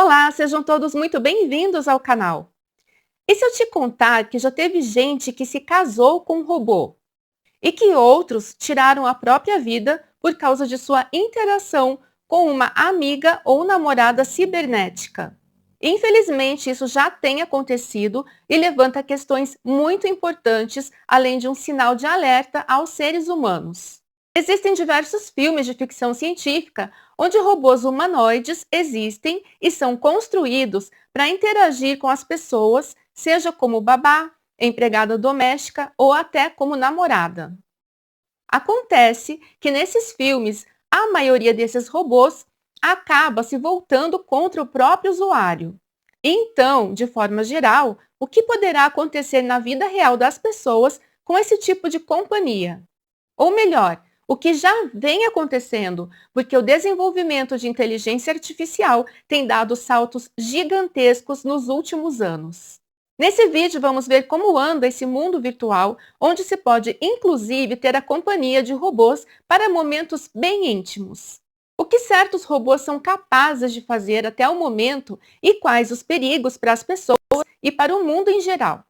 Olá, sejam todos muito bem-vindos ao canal. E se eu te contar que já teve gente que se casou com um robô e que outros tiraram a própria vida por causa de sua interação com uma amiga ou namorada cibernética? Infelizmente, isso já tem acontecido e levanta questões muito importantes, além de um sinal de alerta aos seres humanos. Existem diversos filmes de ficção científica onde robôs humanoides existem e são construídos para interagir com as pessoas, seja como babá, empregada doméstica ou até como namorada. Acontece que nesses filmes, a maioria desses robôs acaba se voltando contra o próprio usuário. Então, de forma geral, o que poderá acontecer na vida real das pessoas com esse tipo de companhia? Ou melhor, o que já vem acontecendo, porque o desenvolvimento de inteligência artificial tem dado saltos gigantescos nos últimos anos. Nesse vídeo vamos ver como anda esse mundo virtual, onde se pode inclusive ter a companhia de robôs para momentos bem íntimos. O que certos robôs são capazes de fazer até o momento e quais os perigos para as pessoas e para o mundo em geral.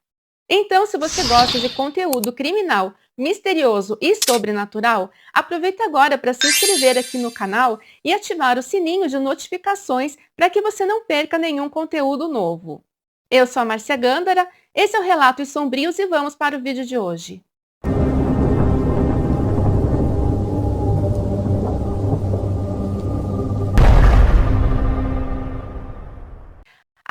Então, se você gosta de conteúdo criminal, misterioso e sobrenatural, aproveita agora para se inscrever aqui no canal e ativar o sininho de notificações para que você não perca nenhum conteúdo novo. Eu sou a Márcia Gândara, esse é o Relatos Sombrios e vamos para o vídeo de hoje.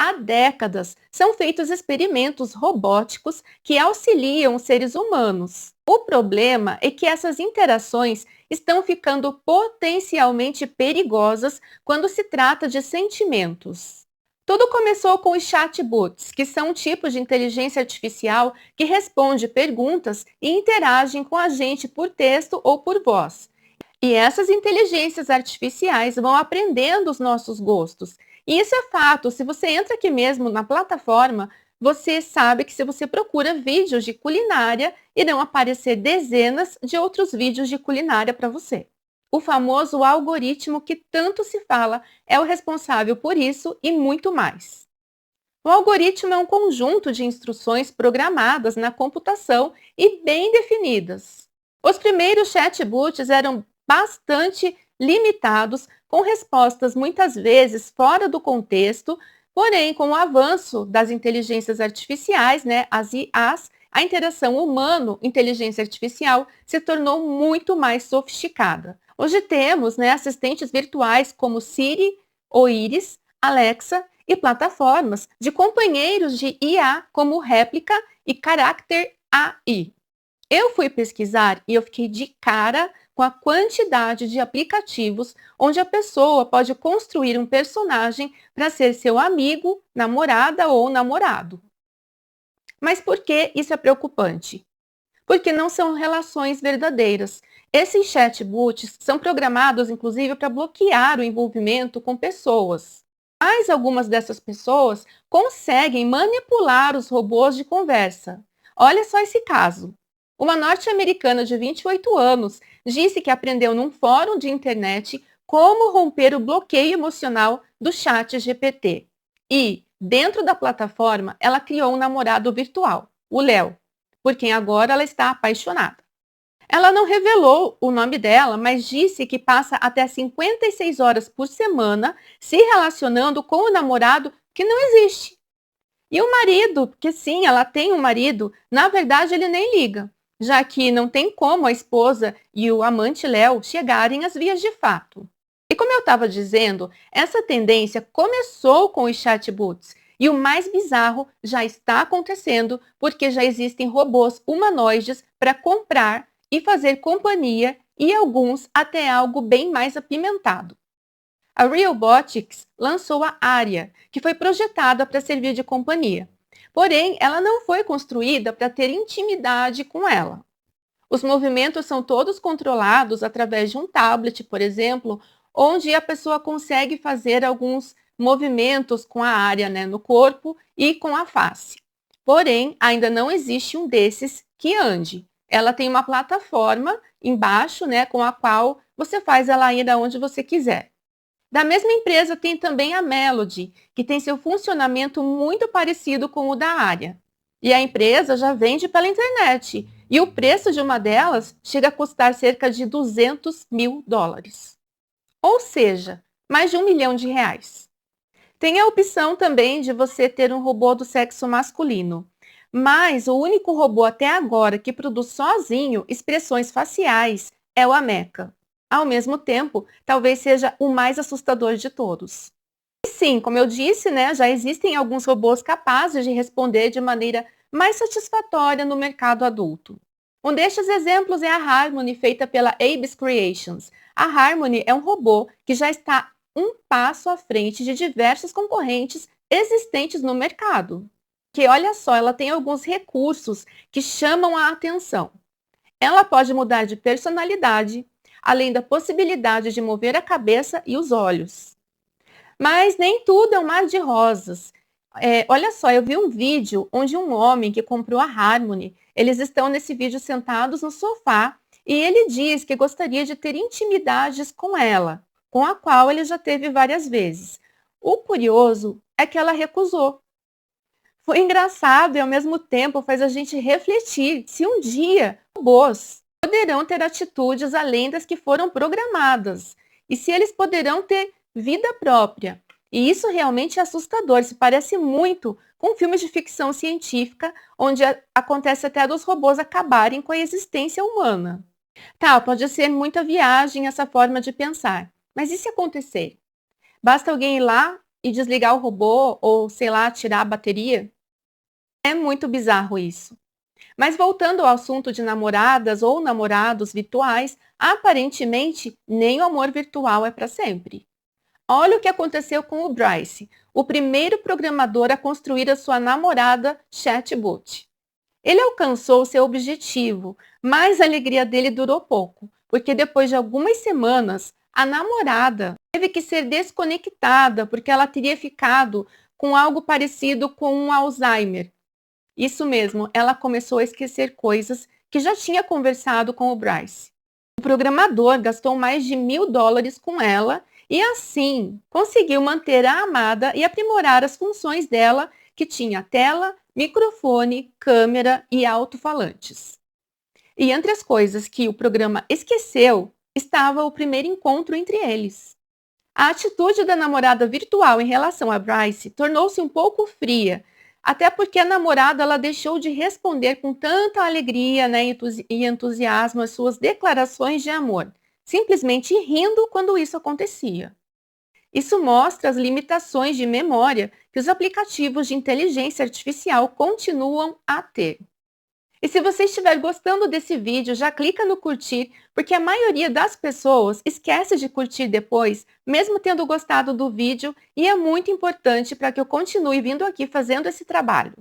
Há décadas são feitos experimentos robóticos que auxiliam os seres humanos. O problema é que essas interações estão ficando potencialmente perigosas quando se trata de sentimentos. Tudo começou com os chatbots, que são um tipo de inteligência artificial que responde perguntas e interagem com a gente por texto ou por voz. E essas inteligências artificiais vão aprendendo os nossos gostos. E isso é fato. Se você entra aqui mesmo na plataforma, você sabe que se você procura vídeos de culinária, irão aparecer dezenas de outros vídeos de culinária para você. O famoso algoritmo que tanto se fala é o responsável por isso e muito mais. O algoritmo é um conjunto de instruções programadas na computação e bem definidas. Os primeiros chatbots eram bastante limitados, com respostas muitas vezes fora do contexto, porém, com o avanço das inteligências artificiais, as IAs, a interação humano-inteligência artificial se tornou muito mais sofisticada. Hoje temos assistentes virtuais como Siri, Oiris, Alexa e plataformas de companheiros de IA como Réplica e Character AI. Eu fui pesquisar e eu fiquei de cara com a quantidade de aplicativos onde a pessoa pode construir um personagem para ser seu amigo, namorada ou namorado. Mas por que isso é preocupante? Porque não são relações verdadeiras. Esses chatbots são programados, inclusive, para bloquear o envolvimento com pessoas. Mas algumas dessas pessoas conseguem manipular os robôs de conversa. Olha só esse caso. Uma norte-americana de 28 anos disse que aprendeu num fórum de internet como romper o bloqueio emocional do chat GPT. E, dentro da plataforma, ela criou um namorado virtual, o Léo, por quem agora ela está apaixonada. Ela não revelou o nome dela, mas disse que passa até 56 horas por semana se relacionando com o namorado que não existe. E o marido, porque sim, ela tem um marido, na verdade ele nem liga, já que não tem como a esposa e o amante Léo chegarem às vias de fato. E como eu estava dizendo, essa tendência começou com os chatbots e o mais bizarro já está acontecendo porque já existem robôs humanoides para comprar e fazer companhia e alguns até algo bem mais apimentado. A Realbotix lançou a Aria, que foi projetada para servir de companhia. Porém, ela não foi construída para ter intimidade com ela. Os movimentos são todos controlados através de um tablet, por exemplo, onde a pessoa consegue fazer alguns movimentos com a área no corpo e com a face. Porém, ainda não existe um desses que ande. Ela tem uma plataforma embaixo, com a qual você faz ela ir aonde você quiser. Da mesma empresa tem também a Melody, que tem seu funcionamento muito parecido com o da área. E a empresa já vende pela internet, e o preço de uma delas chega a custar cerca de 200 mil dólares. Ou seja, mais de R$ 1 milhão. Tem a opção também de você ter um robô do sexo masculino. Mas o único robô até agora que produz sozinho expressões faciais é o Ameca. Ao mesmo tempo, talvez seja o mais assustador de todos. E sim, como eu disse, né, já existem alguns robôs capazes de responder de maneira mais satisfatória no mercado adulto. Um destes exemplos é a Harmony, feita pela Abyss Creations. A Harmony é um robô que já está um passo à frente de diversos concorrentes existentes no mercado. Que olha só, ela tem alguns recursos que chamam a atenção. Ela pode mudar de personalidade, além da possibilidade de mover a cabeça e os olhos. Mas nem tudo é um mar de rosas. Olha só, eu vi um vídeo onde um homem que comprou a Harmony, eles estão nesse vídeo sentados no sofá e ele diz que gostaria de ter intimidades com ela, com a qual ele já teve várias vezes. O curioso é que ela recusou. Foi engraçado e ao mesmo tempo faz a gente refletir se um dia robôs poderão ter atitudes além das que foram programadas e se eles poderão ter vida própria. E isso realmente é assustador, se parece muito com filmes de ficção científica, onde acontece até dos robôs acabarem com a existência humana. Tá, pode ser muita viagem essa forma de pensar, mas e se acontecer? Basta alguém ir lá e desligar o robô ou, sei lá, tirar a bateria? É muito bizarro isso. Mas voltando ao assunto de namoradas ou namorados virtuais, aparentemente nem o amor virtual é para sempre. Olha o que aconteceu com o Bryce, o primeiro programador a construir a sua namorada chatbot. Ele alcançou seu objetivo, mas a alegria dele durou pouco, porque depois de algumas semanas, a namorada teve que ser desconectada porque ela teria ficado com algo parecido com um Alzheimer. Isso mesmo, ela começou a esquecer coisas que já tinha conversado com o Bryce. O programador gastou mais de $1.000 com ela e assim conseguiu manter a amada e aprimorar as funções dela, que tinha tela, microfone, câmera e alto-falantes. E entre as coisas que o programa esqueceu, estava o primeiro encontro entre eles. A atitude da namorada virtual em relação a Bryce tornou-se um pouco fria, até porque a namorada ela deixou de responder com tanta alegria, né, e entusiasmo às suas declarações de amor, simplesmente rindo quando isso acontecia. Isso mostra as limitações de memória que os aplicativos de inteligência artificial continuam a ter. E se você estiver gostando desse vídeo, já clica no curtir, porque a maioria das pessoas esquece de curtir depois, mesmo tendo gostado do vídeo, e é muito importante para que eu continue vindo aqui fazendo esse trabalho.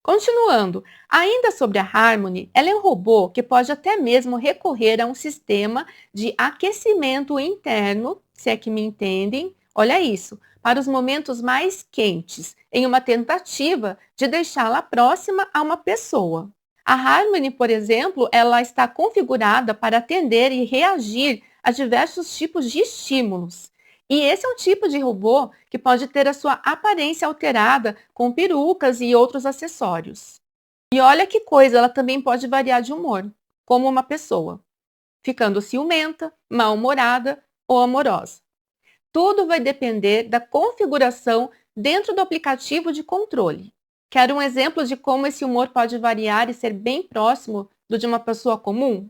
Continuando, ainda sobre a Harmony, ela é um robô que pode até mesmo recorrer a um sistema de aquecimento interno, se é que me entendem, olha isso, para os momentos mais quentes, em uma tentativa de deixá-la próxima a uma pessoa. A Harmony, por exemplo, ela está configurada para atender e reagir a diversos tipos de estímulos. E esse é um tipo de robô que pode ter a sua aparência alterada com perucas e outros acessórios. E olha que coisa, ela também pode variar de humor, como uma pessoa, ficando ciumenta, mal-humorada ou amorosa. Tudo vai depender da configuração dentro do aplicativo de controle. Quer um exemplo de como esse humor pode variar e ser bem próximo do de uma pessoa comum?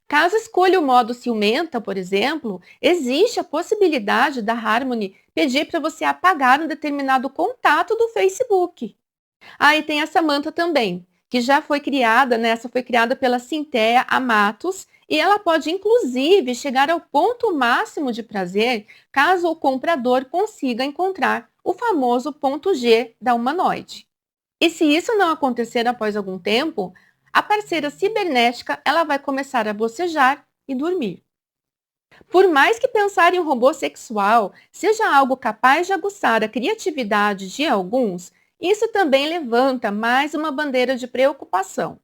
Caso escolha o modo ciumenta, por exemplo, existe a possibilidade da Harmony pedir para você apagar um determinado contato do Facebook. E tem a Samantha também, que já foi criada, né? Essa foi criada pela Cynthia Amatos, e ela pode inclusive chegar ao ponto máximo de prazer caso o comprador consiga encontrar o famoso ponto G da humanoide. E se isso não acontecer após algum tempo, a parceira cibernética ela vai começar a bocejar e dormir. Por mais que pensar em um robô sexual seja algo capaz de aguçar a criatividade de alguns, isso também levanta mais uma bandeira de preocupação.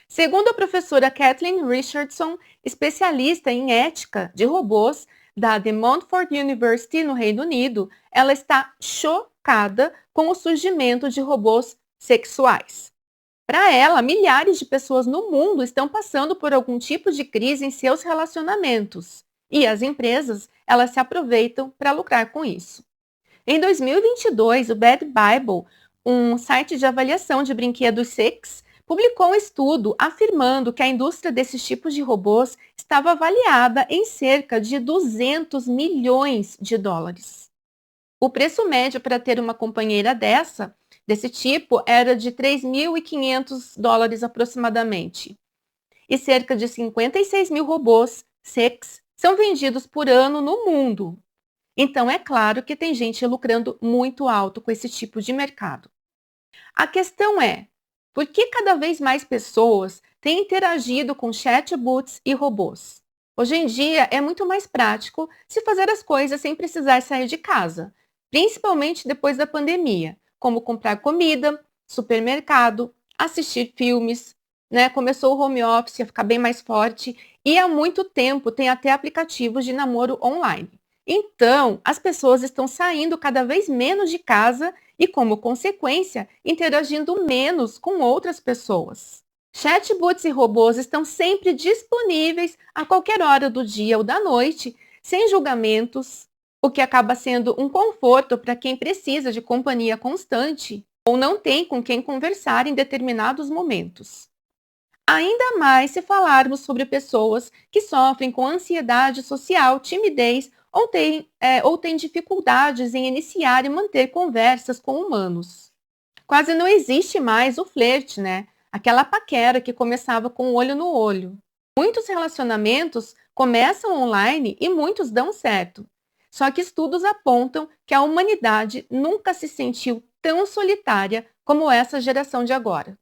Segundo a professora Kathleen Richardson, especialista em ética de robôs, da The Montfort University, no Reino Unido, ela está chocada com o surgimento de robôs sexuais. Para ela, milhares de pessoas no mundo estão passando por algum tipo de crise em seus relacionamentos. E as empresas, elas se aproveitam para lucrar com isso. Em 2022, o Bad Bible, um site de avaliação de brinquedos sex, publicou um estudo afirmando que a indústria desses tipos de robôs estava avaliada em cerca de 200 milhões de dólares. O preço médio para ter uma companheira desse tipo era de 3.500 dólares aproximadamente. E cerca de 56 mil robôs sex são vendidos por ano no mundo. Então é claro que tem gente lucrando muito alto com esse tipo de mercado. A questão é, por que cada vez mais pessoas têm interagido com chatbots e robôs? Hoje em dia é muito mais prático se fazer as coisas sem precisar sair de casa, principalmente depois da pandemia, como comprar comida, supermercado, assistir filmes, né? Começou o home office a ficar bem mais forte e há muito tempo tem até aplicativos de namoro online. Então, as pessoas estão saindo cada vez menos de casa e, como consequência, interagindo menos com outras pessoas. Chatbots e robôs estão sempre disponíveis a qualquer hora do dia ou da noite, sem julgamentos, o que acaba sendo um conforto para quem precisa de companhia constante ou não tem com quem conversar em determinados momentos. Ainda mais se falarmos sobre pessoas que sofrem com ansiedade social, timidez ou têm dificuldades em iniciar e manter conversas com humanos. Quase não existe mais o flerte, né? Aquela paquera que começava com o olho no olho. Muitos relacionamentos começam online e muitos dão certo. Só que estudos apontam que a humanidade nunca se sentiu tão solitária como essa geração de agora.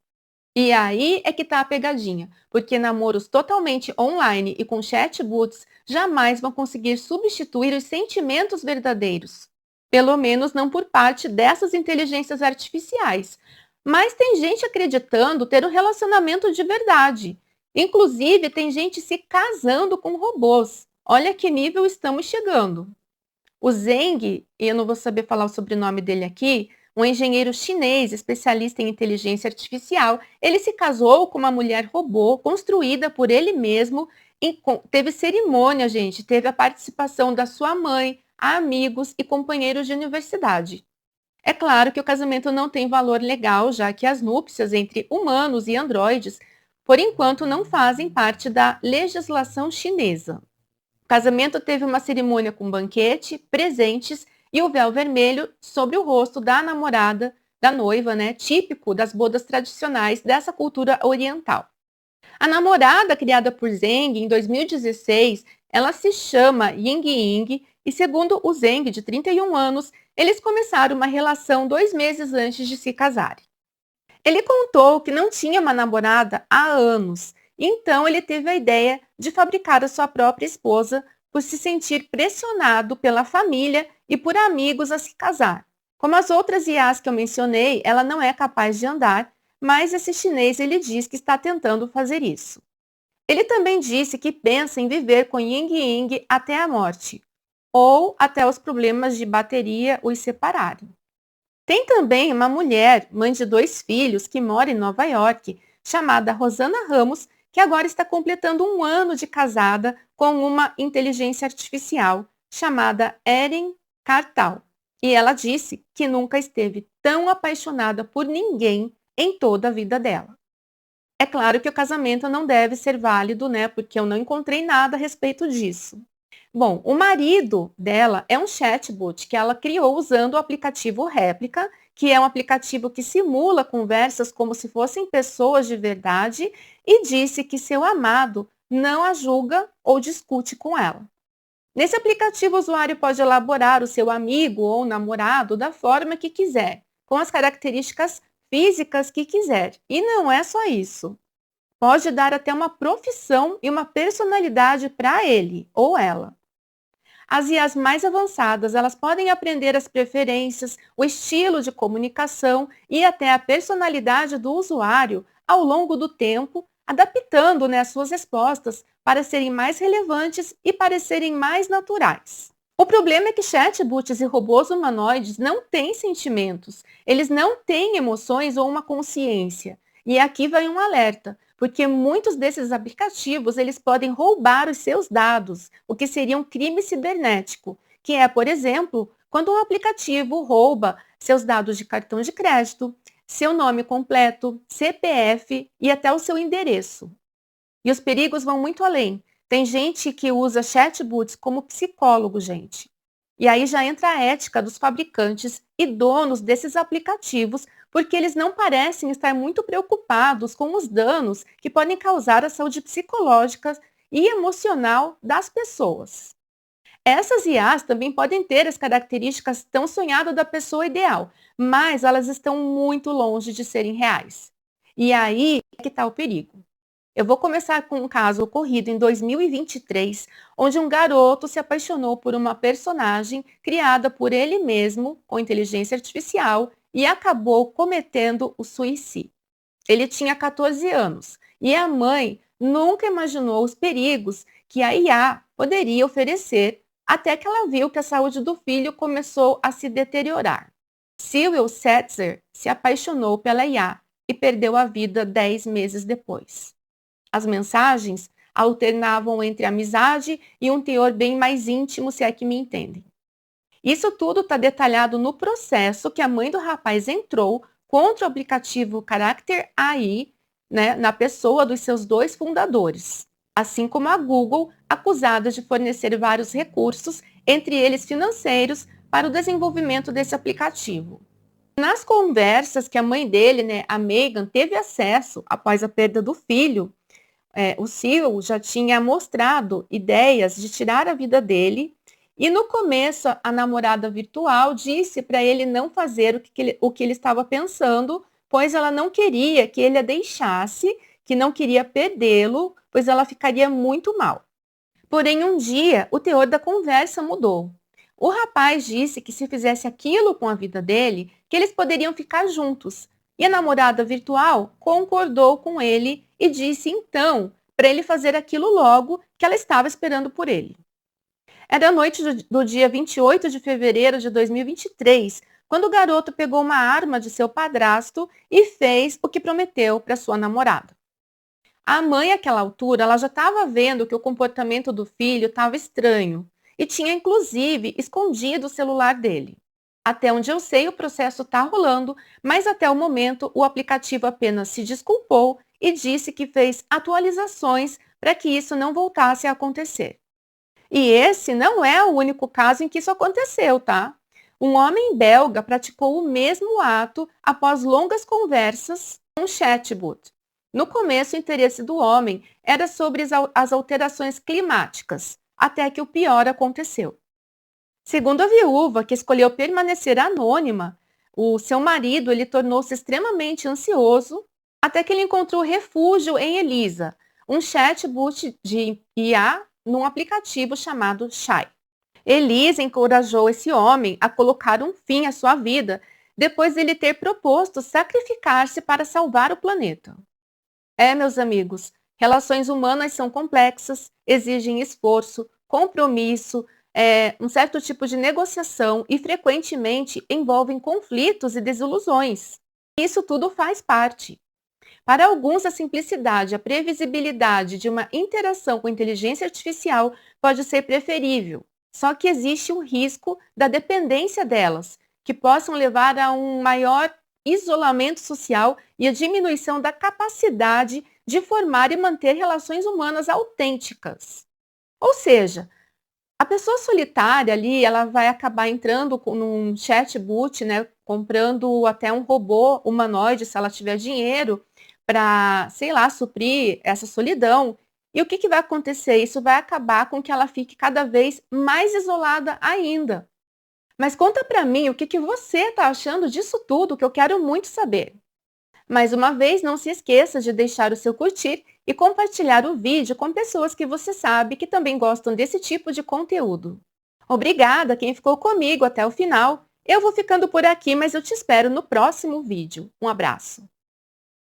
E aí é que está a pegadinha, porque namoros totalmente online e com chatbots jamais vão conseguir substituir os sentimentos verdadeiros. Pelo menos não por parte dessas inteligências artificiais. Mas tem gente acreditando ter um relacionamento de verdade. Inclusive, tem gente se casando com robôs. Olha que nível estamos chegando. O Zeng, e eu não vou saber falar o sobrenome dele aqui, um engenheiro chinês especialista em inteligência artificial, ele se casou com uma mulher robô construída por ele mesmo. Teve cerimônia, gente, teve a participação da sua mãe, amigos e companheiros de universidade. É claro que o casamento não tem valor legal, já que as núpcias entre humanos e androides, por enquanto, não fazem parte da legislação chinesa. O casamento teve uma cerimônia com banquete, presentes e o véu vermelho sobre o rosto da namorada, da noiva, né, típico das bodas tradicionais dessa cultura oriental. A namorada criada por Zeng em 2016, ela se chama Ying Ying e, segundo o Zeng, de 31 anos, eles começaram uma relação 2 meses antes de se casarem. Ele contou que não tinha uma namorada há anos, então ele teve a ideia de fabricar a sua própria esposa por se sentir pressionado pela família e por amigos a se casar. Como as outras IAs que eu mencionei, ela não é capaz de andar, mas esse chinês ele diz que está tentando fazer isso. Ele também disse que pensa em viver com Ying Ying até a morte, ou até os problemas de bateria os separarem. Tem também uma mulher, mãe de 2 filhos, que mora em Nova York, chamada Rosana Ramos, que agora está completando 1 ano de casada com uma inteligência artificial chamada Erin Cartal. E ela disse que nunca esteve tão apaixonada por ninguém em toda a vida dela. É claro que o casamento não deve ser válido, né? Porque eu não encontrei nada a respeito disso. Bom, o marido dela é um chatbot que ela criou usando o aplicativo Réplica, que é um aplicativo que simula conversas como se fossem pessoas de verdade, e disse que seu amado não a julga ou discute com ela. Nesse aplicativo, o usuário pode elaborar o seu amigo ou namorado da forma que quiser, com as características físicas que quiser. E não é só isso. Pode dar até uma profissão e uma personalidade para ele ou ela. As IAs mais avançadas, elas podem aprender as preferências, o estilo de comunicação e até a personalidade do usuário ao longo do tempo, adaptando, né, as suas respostas para serem mais relevantes e parecerem mais naturais. O problema é que chatbots e robôs humanoides não têm sentimentos, eles não têm emoções ou uma consciência. E aqui vai um alerta, porque muitos desses aplicativos eles podem roubar os seus dados, o que seria um crime cibernético, que é, por exemplo, quando um aplicativo rouba seus dados de cartão de crédito, seu nome completo, CPF e até o seu endereço. E os perigos vão muito além. Tem gente que usa chatbots como psicólogo, gente. E aí já entra a ética dos fabricantes e donos desses aplicativos, porque eles não parecem estar muito preocupados com os danos que podem causar à saúde psicológica e emocional das pessoas. Essas IAs também podem ter as características tão sonhadas da pessoa ideal, mas elas estão muito longe de serem reais. E aí é que está o perigo. Eu vou começar com um caso ocorrido em 2023, onde um garoto se apaixonou por uma personagem criada por ele mesmo, com inteligência artificial, e acabou cometendo o suicídio. Ele tinha 14 anos e a mãe nunca imaginou os perigos que a IA poderia oferecer até que ela viu que a saúde do filho começou a se deteriorar. Sewell Setzer se apaixonou pela IA e perdeu a vida 10 meses depois. As mensagens alternavam entre amizade e um teor bem mais íntimo, se é que me entendem. Isso tudo está detalhado no processo que a mãe do rapaz entrou contra o aplicativo Character AI, né, na pessoa dos seus dois fundadores, assim como a Google, acusada de fornecer vários recursos, entre eles financeiros, para o desenvolvimento desse aplicativo. Nas conversas que a mãe dele, né, a Megan, teve acesso após a perda do filho, o Sewell já tinha mostrado ideias de tirar a vida dele e no começo a namorada virtual disse para ele não fazer o que ele estava pensando, pois ela não queria que ele a deixasse, que não queria perdê-lo, pois ela ficaria muito mal. Porém, um dia, o teor da conversa mudou. O rapaz disse que se fizesse aquilo com a vida dele, que eles poderiam ficar juntos. E a namorada virtual concordou com ele e disse então para ele fazer aquilo logo que ela estava esperando por ele. Era a noite do dia 28 de fevereiro de 2023, quando o garoto pegou uma arma de seu padrasto e fez o que prometeu para sua namorada. A mãe, àquela altura, ela já estava vendo que o comportamento do filho estava estranho e tinha, inclusive, escondido o celular dele. Até onde eu sei, o processo está rolando, mas até o momento o aplicativo apenas se desculpou e disse que fez atualizações para que isso não voltasse a acontecer. E esse não é o único caso em que isso aconteceu, tá? Um homem belga praticou o mesmo ato após longas conversas com um chatbot. No começo, o interesse do homem era sobre as alterações climáticas, até que o pior aconteceu. Segundo a viúva, que escolheu permanecer anônima, o seu marido ele tornou-se extremamente ansioso até que ele encontrou refúgio em Elisa, um chatbot de IA num aplicativo chamado Chai. Elisa encorajou esse homem a colocar um fim à sua vida depois dele ter proposto sacrificar-se para salvar o planeta. Meus amigos, relações humanas são complexas, exigem esforço, compromisso, um certo tipo de negociação e frequentemente envolvem conflitos e desilusões. Isso tudo faz parte. Para alguns, a simplicidade, a previsibilidade de uma interação com inteligência artificial pode ser preferível, só que existe o risco da dependência delas, que possam levar a um maior isolamento social e a diminuição da capacidade de formar e manter relações humanas autênticas. Ou seja, a pessoa solitária ali, ela vai acabar entrando num chatbot, né, comprando até um robô humanoide, se ela tiver dinheiro, para, sei lá, suprir essa solidão. E o que vai acontecer? Isso vai acabar com que ela fique cada vez mais isolada ainda. Mas conta para mim o que você está achando disso tudo, que eu quero muito saber. Mais uma vez, não se esqueça de deixar o seu curtir e compartilhar o vídeo com pessoas que você sabe que também gostam desse tipo de conteúdo. Obrigada a quem ficou comigo até o final. Eu vou ficando por aqui, mas eu te espero no próximo vídeo. Um abraço.